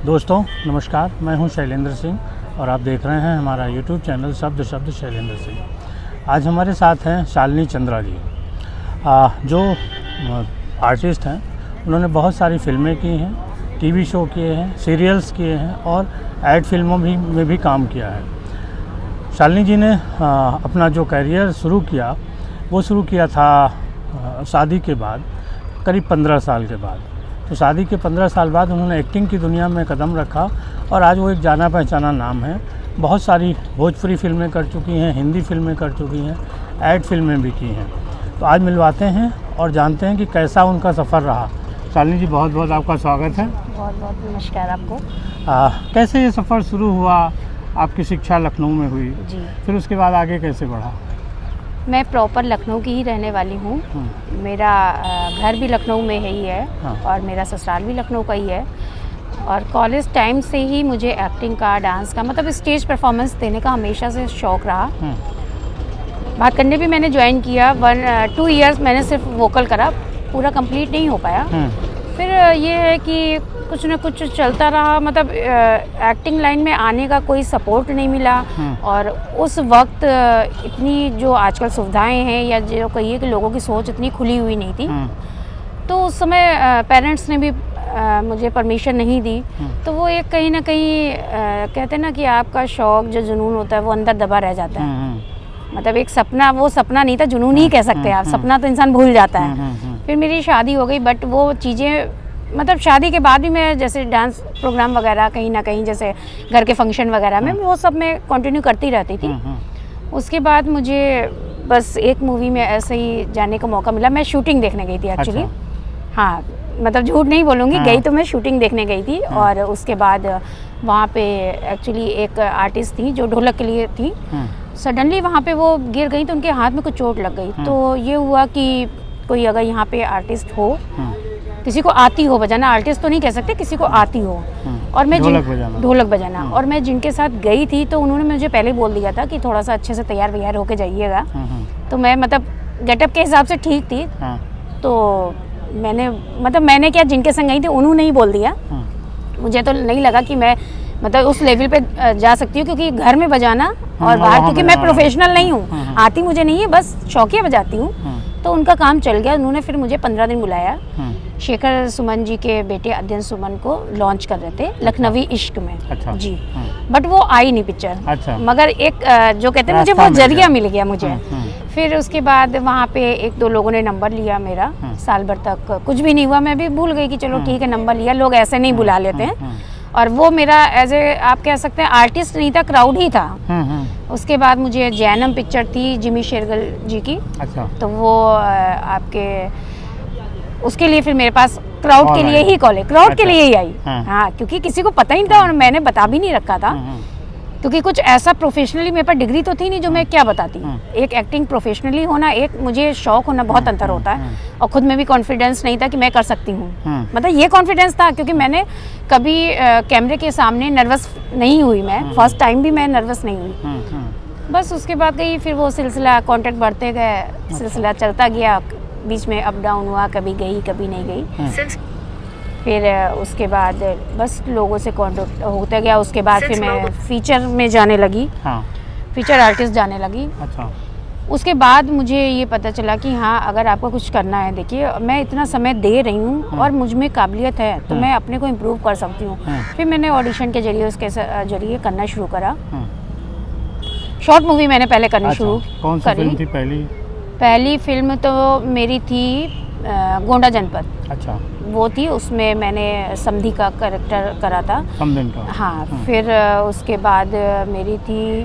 दोस्तों नमस्कार, मैं हूं शैलेंद्र सिंह और आप देख रहे हैं हमारा यूट्यूब चैनल शब्द शैलेंद्र सिंह। आज हमारे साथ हैं शालिनी चंद्रा जी, जो आर्टिस्ट हैं। उन्होंने बहुत सारी फिल्में की हैं, टीवी शो किए हैं, सीरियल्स किए हैं और एड फिल्मों में भी काम किया है। शालिनी जी ने अपना जो करियर शुरू किया वो शुरू किया था शादी के बाद, करीब 15 साल के बाद। तो शादी के 15 साल बाद उन्होंने एक्टिंग की दुनिया में कदम रखा और आज वो एक जाना पहचाना नाम है। बहुत सारी भोजपुरी फिल्में कर चुकी हैं, हिंदी फिल्में कर चुकी हैं, एड फिल्में भी की हैं। तो आज मिलवाते हैं और जानते हैं कि कैसा उनका सफ़र रहा। शालिनी जी, बहुत बहुत आपका स्वागत है। बहुत बहुत नमस्कार आपको। कैसे ये सफ़र शुरू हुआ? आपकी शिक्षा लखनऊ में हुई जी, फिर उसके बाद आगे कैसे बढ़ा? मैं प्रॉपर लखनऊ की ही रहने वाली हूँ। मेरा घर भी लखनऊ में ही है। हाँ। और मेरा ससुराल भी लखनऊ का ही है। और कॉलेज टाइम से ही मुझे एक्टिंग का, डांस का, मतलब स्टेज परफॉर्मेंस देने का हमेशा से शौक़ रहा। बात करने भी मैंने ज्वाइन किया, 1-2 ईयर्स मैंने सिर्फ वोकल करा, पूरा कंप्लीट नहीं हो पाया। फिर ये है कि कुछ ना कुछ चलता रहा, मतलब एक्टिंग लाइन में आने का कोई सपोर्ट नहीं मिला। और उस वक्त इतनी जो आजकल सुविधाएं हैं, या जो कहिए कि लोगों की सोच इतनी खुली हुई नहीं थी। तो उस समय पेरेंट्स ने भी मुझे परमिशन नहीं दी। तो वो एक कहीं ना कहीं कहते हैं ना कि आपका शौक़, जो जुनून होता है, वो अंदर दबा रह जाता है। मतलब एक सपना, वो सपना नहीं था, जुनून ही कह सकते हैं आप। सपना तो इंसान भूल जाता है। फिर मेरी शादी हो गई, बट वो चीज़ें, मतलब शादी के बाद भी मैं जैसे डांस प्रोग्राम वगैरह कहीं ना कहीं, जैसे घर के फंक्शन वगैरह में, वो सब मैं कंटिन्यू करती रहती थी। उसके बाद मुझे बस एक मूवी में ऐसे ही जाने का मौका मिला। मैं शूटिंग देखने गई थी एक्चुअली। अच्छा। हाँ, मतलब झूठ नहीं बोलूँगी, गई तो मैं शूटिंग देखने गई थी। और उसके बाद वहाँ पे एक्चुअली एक आर्टिस्ट थी जो ढोलक के लिए थी। सडनली वहाँ पे वो गिर गई तो उनके हाथ में कुछ चोट लग गई। तो ये हुआ कि कोई अगर यहाँ पे आर्टिस्ट हो, किसी को आती हो बजाना, आर्टिस्ट तो नहीं कह सकते, किसी को आती हो, और मैं ढोलक बजाना और मैं जिनके साथ गई थी, तो उन्होंने मुझे पहले बोल दिया था कि थोड़ा सा अच्छे से तैयार व्यार होके जाइएगा। तो मैं मतलब गेटअप के हिसाब से ठीक थी। तो मैंने क्या, जिनके संग गई थी उन्होंने ही बोल दिया। मुझे तो नहीं लगा कि मैं मतलब उस लेवल पे जा सकती हूँ, क्योंकि घर में बजाना और बाहर, क्योंकि मैं प्रोफेशनल नहीं हूँ, आती मुझे नहीं है, बस शौकिया बजाती हूँ। तो उनका काम चल गया। उन्होंने फिर मुझे 15 दिन बुलाया। शेखर सुमन जी के बेटे अध्ययन सुमन को लॉन्च कर रहे थे लखनवी इश्क में। अच्छा। जी। बट वो आई नहीं पिक्चर। अच्छा। मगर एक जो कहते हैं, मुझे वो जरिया मिल गया मुझे। फिर उसके बाद वहाँ पे 1-2 लोगों ने नंबर लिया मेरा। साल भर तक कुछ भी नहीं हुआ। मैं भी भूल गई कि चलो ठीक है, नंबर लिया। लोग ऐसे नहीं बुला लेते हैं। और वो मेरा एज ए, आप कह सकते हैं, आर्टिस्ट नहीं था, क्राउड ही था। उसके बाद मुझे जैनम पिक्चर थी जिमी शेरगिल जी की। अच्छा। तो वो आपके, उसके लिए फिर मेरे पास क्राउड के लिए ही कॉल है, क्राउड के लिए ही आई। हाँ, क्योंकि किसी को पता ही नहीं था और मैंने बता भी नहीं रखा था, क्योंकि कुछ ऐसा प्रोफेशनली मेरे पास डिग्री तो थी नहीं जो मैं क्या बताती। एक एक्टिंग प्रोफेशनली होना, एक मुझे शौक होना, बहुत अंतर होता है। और खुद में भी कॉन्फिडेंस नहीं था कि मैं कर सकती हूँ। मतलब ये कॉन्फिडेंस था क्योंकि मैंने कभी कैमरे के सामने नर्वस नहीं हुई। मैं फर्स्ट टाइम भी मैं नर्वस नहीं हुई। बस उसके बाद गई, फिर वो सिलसिला, कॉन्टेक्ट बढ़ते गए, सिलसिला चलता गया। बीच में अप डाउन हुआ, कभी गई कभी नहीं गई। फिर उसके बाद बस लोगों से कॉन्टेक्ट होता गया। उसके बाद फिर मैं फीचर में जाने लगी। फीचर आर्टिस्ट जाने लगी। अच्छा। उसके बाद मुझे ये पता चला कि हाँ, अगर आपको कुछ करना है, देखिए मैं इतना समय दे रही हूँ और मुझ में काबिलियत है, तो मैं अपने को इम्प्रूव कर सकती हूँ। फिर मैंने ऑडिशन के जरिए, उसके जरिए करना शुरू करा। शॉर्ट मूवी मैंने पहले करनी शुरू करी। कौन सी फिल्म थी पहली फिल्म तो मेरी थी गोंडा जनपद। अच्छा। वो थी, उसमें मैंने समधी का कैरेक्टर करा था। समधिन का। हाँ। फिर उसके बाद मेरी थी,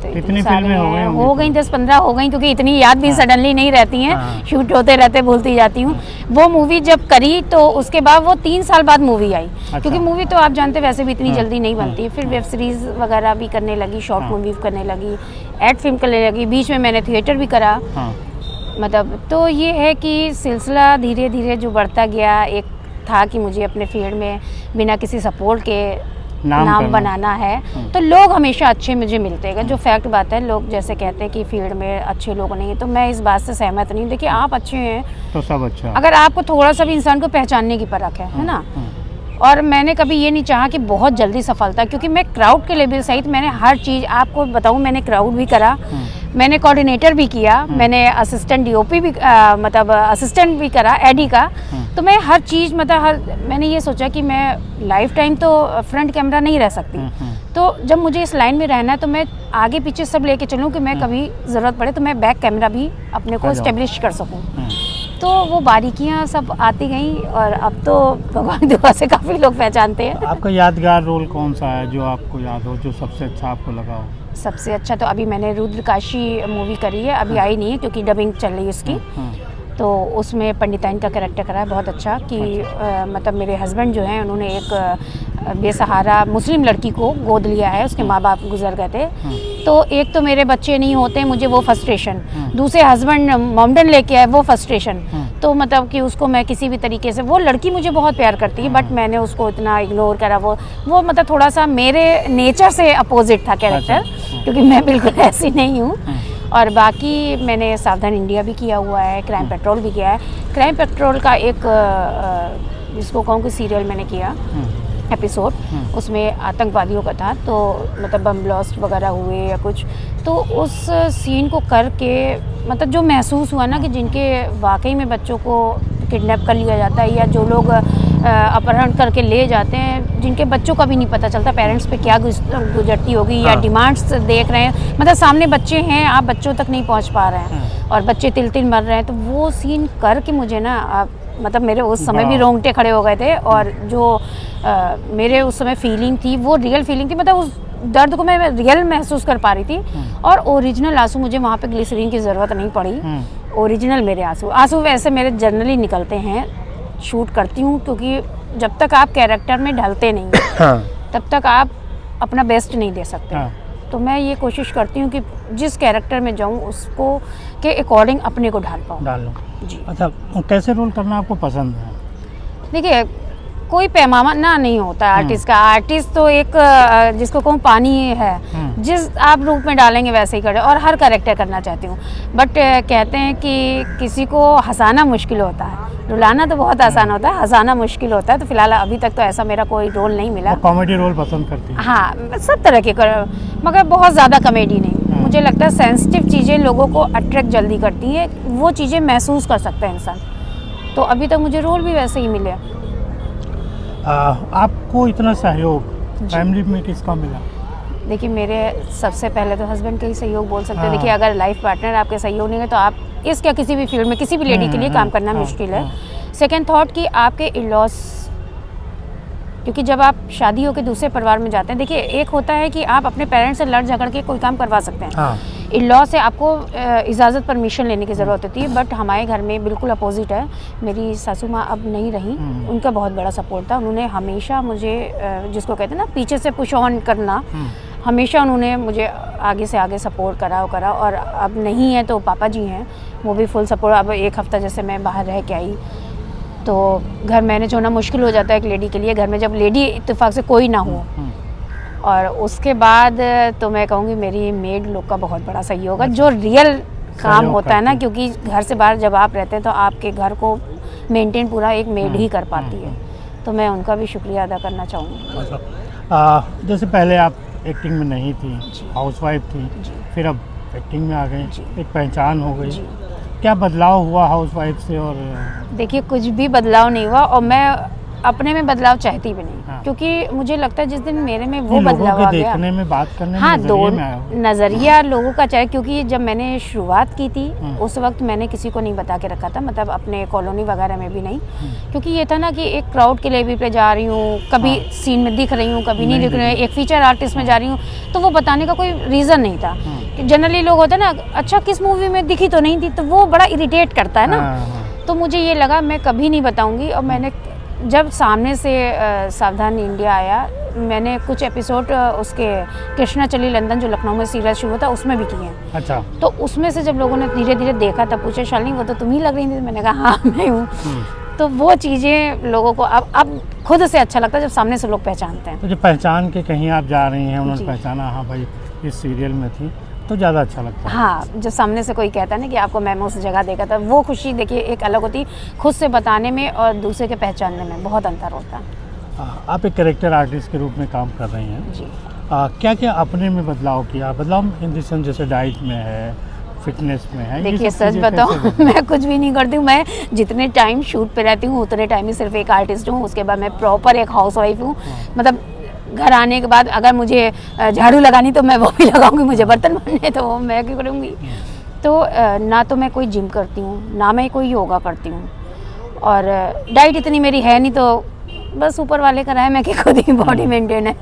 इतनी फिल्में हो गई 10-15 हो गई, क्योंकि इतनी याद भी सडनली नहीं रहती हैं। शूट होते रहते भूलती जाती हूँ। वो मूवी जब करी तो उसके बाद वो 3 साल बाद मूवी आई। अच्छा। क्योंकि मूवी तो आप जानते वैसे भी इतनी जल्दी नहीं बनती। फिर वेब सीरीज वगैरह भी करने लगी, शॉर्ट मूवी करने लगी, एड फिल्म करने लगी। बीच में मैंने थिएटर भी करा। मतलब तो ये है कि सिलसिला धीरे धीरे जो बढ़ता गया। एक था कि मुझे अपने फील्ड में बिना किसी सपोर्ट के नाम बनाना है, तो लोग हमेशा अच्छे मुझे मिलते हैं। जो फैक्ट बात है, लोग जैसे कहते हैं कि फील्ड में अच्छे लोग नहीं, तो मैं इस बात से सहमत नहीं। देखिए, आप अच्छे हैं तो सब अच्छा। अगर आपको थोड़ा सा भी इंसान को पहचानने की परख है ना, और मैंने कभी ये नहीं चाहा कि बहुत जल्दी सफलता, क्योंकि मैं क्राउड के लेवल सहित मैंने हर चीज़ आपको बताऊं, मैंने क्राउड भी करा, मैंने कोऑर्डिनेटर भी किया, मैंने असिस्टेंट डीओपी भी मतलब असिस्टेंट भी करा एडी का। तो मैं हर चीज़ मतलब मैंने ये सोचा कि मैं लाइफ टाइम तो फ्रंट कैमरा नहीं रह सकती, तो जब मुझे इस लाइन में रहना है तो मैं आगे पीछे सब लेके चलूँ कि मैं कभी ज़रूरत पड़े तो मैं बैक कैमरा भी अपने को इस्टेब्लिश कर सकूँ। तो वो बारीकियां सब आती गई और अब तो भगवान की दुआ से काफ़ी लोग पहचानते हैं। आपका यादगार रोल कौन सा है जो आपको याद हो, जो सबसे अच्छा आपको लगा हो? सबसे अच्छा तो अभी मैंने रुद्रकाशी मूवी करी है, अभी आई नहीं है क्योंकि डबिंग चल रही है इसकी। तो उसमें पंडिताइन का कैरेक्टर करा है बहुत अच्छा कि मतलब मेरे हस्बैंड जो हैं उन्होंने एक बेसहारा मुस्लिम लड़की को गोद लिया है, उसके माँ बाप गुजर गए थे। तो एक तो मेरे बच्चे नहीं होते, मुझे वो फ्रस्ट्रेशन, दूसरे हस्बैंड मॉमडन लेके आए वो फ्रस्ट्रेशन। तो मतलब कि उसको मैं किसी भी तरीके से, वो लड़की मुझे बहुत प्यार करती है बट मैंने उसको इतना इग्नोर करा, वो मतलब थोड़ा सा मेरे नेचर से अपोजिट था कैरेक्टर, क्योंकि मैं बिल्कुल ऐसी नहीं हूँ। और बाकी मैंने सावधान इंडिया भी किया हुआ है, क्राइम पेट्रोल भी किया है। क्राइम पेट्रोल का एक जिसको कहूँ कि सीरियल मैंने किया एपिसोड, उसमें आतंकवादियों का था, तो मतलब बम ब्लास्ट वगैरह हुए या कुछ, तो उस सीन को करके मतलब जो महसूस हुआ ना कि जिनके वाकई में बच्चों को किडनैप कर लिया जाता है या जो लोग अपहरण करके ले जाते हैं, जिनके बच्चों का भी नहीं पता चलता पेरेंट्स पे क्या गुजरती होगी या डिमांड्स देख रहे हैं, मतलब सामने बच्चे हैं, आप बच्चों तक नहीं पहुंच पा रहे हैं और बच्चे तिल तिल मर रहे हैं। तो वो सीन करके मुझे ना मतलब मेरे उस समय भी रोंगटे खड़े हो गए थे और जो मेरे उस समय फीलिंग थी वो रियल फीलिंग थी, मतलब उस दर्द को मैं रियल महसूस कर पा रही थी। और ओरिजिनल आंसू, मुझे वहाँ पे ग्लिसरीन की ज़रूरत नहीं पड़ी, ओरिजिनल मेरे आंसू वैसे मेरे जनरली निकलते हैं, शूट करती हूँ, क्योंकि जब तक आप कैरेक्टर में ढलते नहीं तब तक आप अपना बेस्ट नहीं दे सकते। तो मैं ये कोशिश करती हूँ कि जिस कैरेक्टर में जाऊँ उसको के अकॉर्डिंग अपने को ढाल पाऊँ। जी। अच्छा, कैसे रोल करना आपको पसंद है? देखिए कोई पैमाना नहीं होता है आर्टिस्ट का, आर्टिस्ट तो एक जिसको कहूँ पानी है, जिस आप रूप में डालेंगे वैसे ही करे, और हर कैरेक्टर करना चाहती हूँ। बट कहते हैं कि किसी को हंसाना मुश्किल होता है, रुलाना तो बहुत आसान होता है, हंसाना मुश्किल होता है। तो फिलहाल अभी तक तो ऐसा मेरा कोई रोल नहीं मिला। कॉमेडी रोल पसंद करती हैं? हाँ, सब तरह के मगर बहुत ज़्यादा कॉमेडी नहीं। मुझे लगता है सेंसिटिव चीज़ें लोगों को अट्रैक्ट जल्दी करती हैं, वो चीज़ें महसूस कर सकता है इंसान। तो अभी तक मुझे रोल भी वैसे ही मिले। आपको इतना सहयोग फैमिली में किसका मिला? देखिए मेरे सबसे पहले तो हस्बैंड का ही सहयोग बोल सकते हैं। देखिए अगर लाइफ पार्टनर आपके सहयोग नहीं है तो आप इस क्या किसी भी फील्ड में किसी भी लेडी के लिए काम करना मुश्किल है। सेकंड थॉट कि आपके इन-लॉज, क्योंकि जब आप शादी होकर दूसरे परिवार में जाते हैं, देखिए एक होता है कि आप अपने पेरेंट्स से लड़ झगड़ के कोई काम करवा सकते हैं, इन-लॉ से आपको इजाज़त परमिशन लेने की ज़रूरत होती है। बट हमारे घर में बिल्कुल अपोजिट है। मेरी सासू माँ अब नहीं रही, उनका बहुत बड़ा सपोर्ट था। उन्होंने हमेशा मुझे जिसको कहते हैं ना पीछे से पुश ऑन करना, हमेशा उन्होंने मुझे आगे से आगे सपोर्ट करा। और अब नहीं है तो पापा जी हैं, वो भी फुल सपोर्ट। अब एक हफ़्ता जैसे मैं बाहर रह के आई तो घर मैनेज होना मुश्किल हो जाता है एक लेडी के लिए, घर में जब लेडी इत्तेफाक से कोई ना हो। और उसके बाद तो मैं कहूँगी मेरी मेड लोग का बहुत बड़ा सहयोग है, जो रियल काम होता है ना, क्योंकि घर से बाहर जब आप रहते हैं तो आपके घर को मेंटेन पूरा एक मेड ही कर पाती है। तो मैं उनका भी शुक्रिया अदा करना चाहूँगी। जैसे पहले आप एक्टिंग में नहीं थी, हाउसवाइफ थी, फिर अब एक्टिंग में आ गए, एक पहचान हो गई, क्या बदलाव हुआ हाउसवाइफ से? और देखिए कुछ भी बदलाव नहीं हुआ और मैं अपने में बदलाव चाहती भी नहीं, क्योंकि मुझे लगता है जिस दिन मेरे में वो बदलाव आ गया, देखने में, बात करने में, हाँ, दो नज़रिया लोगों का चाहे, क्योंकि जब मैंने शुरुआत की थी उस वक्त मैंने किसी को नहीं बता के रखा था, मतलब अपने कॉलोनी वगैरह में भी नहीं, क्योंकि ये था ना कि एक क्राउड के लेवल पे जा रही हूँ, कभी सीन में दिख रही हूँ, कभी नहीं दिख रही हूँ, एक फीचर आर्टिस्ट में जा रही हूँ, तो वो बताने का कोई रीज़न नहीं था। जनरली लोग होते हैं ना, अच्छा किस मूवी में दिखी तो नहीं थी, तो वो बड़ा इरिटेट करता है ना। तो मुझे ये लगा मैं कभी नहीं बताऊँगी। और मैंने जब सामने से सावधान इंडिया आया, मैंने कुछ एपिसोड उसके कृष्णा चली लंदन जो लखनऊ में सीरियल शुरू था उसमें भी किए हैं। अच्छा। तो उसमें से जब लोगों ने धीरे धीरे देखा तब पूछे शालिनी वो तो तुम ही लग रही थी, मैंने कहा हाँ मैं हूँ। तो वो चीज़ें लोगों को अब खुद से अच्छा लगता है जब सामने से लोग पहचानते हैं। तो जब पहचान के कहीं आप जा रही हैं, उन्होंने पहचाना हाँ भाई इस सीरियल में थी, तो ज़्यादा अच्छा लगता है। हाँ, जब सामने से कोई कहता है ना कि आपको मैंने उस जगह देखा था, वो खुशी देखिए एक अलग होती, खुद से बताने में और दूसरे के पहचानने में बहुत अंतर होता है। आप एक कैरेक्टर आर्टिस्ट के रूप में काम कर रही हैं। जी। क्या क्या अपने में बदलाव किया? बदलाव इन द सेंस जैसे डाइट में है, फिटनेस में है? ये देखिए सब सच चीज़ें कैसे बताऊँ बदली? मैं कुछ भी नहीं करती हूँ। मैं जितने टाइम शूट पे रहती हूँ उतने टाइम ही सिर्फ एक आर्टिस्ट हूँ। उसके बाद मैं प्रॉपर एक हाउसवाइफ हूँ। मतलब घर आने के बाद अगर मुझे झाड़ू लगानी तो मैं वो भी लगाऊंगी, मुझे बर्तन बनने तो वो मैं क्यों करूँगी। तो ना तो मैं कोई जिम करती हूँ, ना मैं कोई योगा करती हूँ, और डाइट इतनी मेरी है नहीं, तो बस ऊपर वाले का रहा है, मैं कि खुद ही बॉडी मेंटेन है।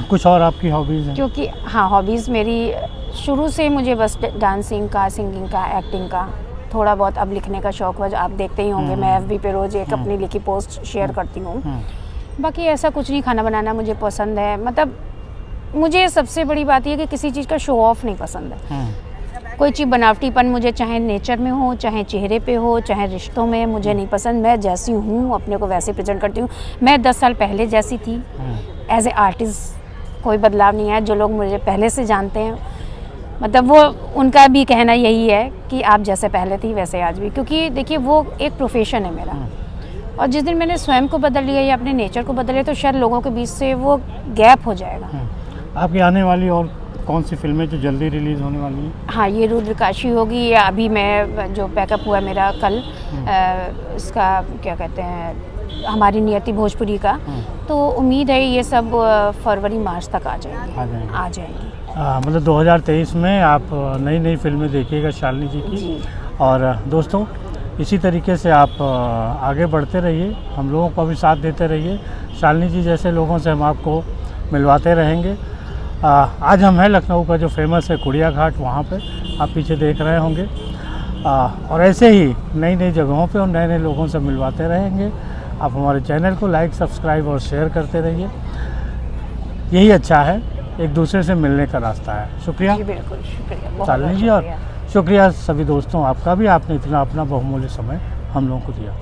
कुछ और आपकी हॉबीज़ हैं? क्योंकि हाँ, हॉबीज़ मेरी शुरू से मुझे बस डांसिंग का, सिंगिंग का, एक्टिंग का, थोड़ा बहुत अब लिखने का शौक हुआ। आप देखते ही होंगे मैं FB पे रोज़ एक अपनी लिखी पोस्ट शेयर करती हूँ। बाकी ऐसा कुछ नहीं। खाना बनाना मुझे पसंद है। मतलब मुझे सबसे बड़ी बात यह कि किसी चीज़ का शो ऑफ नहीं पसंद है। कोई चीज़ बनावटीपन मुझे चाहे नेचर में हो, चाहे चेहरे पे हो, चाहे रिश्तों में, मुझे नहीं पसंद। मैं जैसी हूँ अपने को वैसे प्रेजेंट करती हूँ। मैं 10 साल पहले जैसी थी एज ए आर्टिस्ट, कोई बदलाव नहीं है। जो लोग मुझे पहले से जानते हैं, मतलब वो उनका भी कहना यही है कि आप जैसे पहले थी वैसे आज भी। क्योंकि देखिए वो एक प्रोफेशन है मेरा, और जिस दिन मैंने स्वयं को बदल लिया या अपने नेचर को बदल लिया तो शायद लोगों के बीच से वो गैप हो जाएगा। आपकी आने वाली और कौन सी फिल्में जो जल्दी रिलीज़ होने वाली हैं? हाँ, ये रुद्रकाशी होगी, या अभी मैं जो पैकअप हुआ मेरा कल इसका क्या कहते हैं, हमारी नियति भोजपुरी का, तो उम्मीद है ये सब फरवरी मार्च तक आ जाएंगी। मतलब 2023 में आप नई नई फिल्में देखिएगा शालिनी जी की। जी। और दोस्तों इसी तरीके से आप आगे बढ़ते रहिए, हम लोगों को भी साथ देते रहिए। शालिनी जी जैसे लोगों से हम आपको मिलवाते रहेंगे। आज हम हैं लखनऊ का जो फेमस है कुड़िया घाट, वहाँ पे आप पीछे देख रहे होंगे। और ऐसे ही नई नई जगहों पे और नए नए लोगों से मिलवाते रहेंगे। आप हमारे चैनल को लाइक, सब्सक्राइब और शेयर करते रहिए। यही अच्छा है, एक दूसरे से मिलने का रास्ता है। शुक्रिया। जी बिल्कुल, शुक्रिया शालिनी जी, और शुक्रिया सभी दोस्तों आपका भी, आपने इतना अपना बहुमूल्य समय हम लोगों को दिया।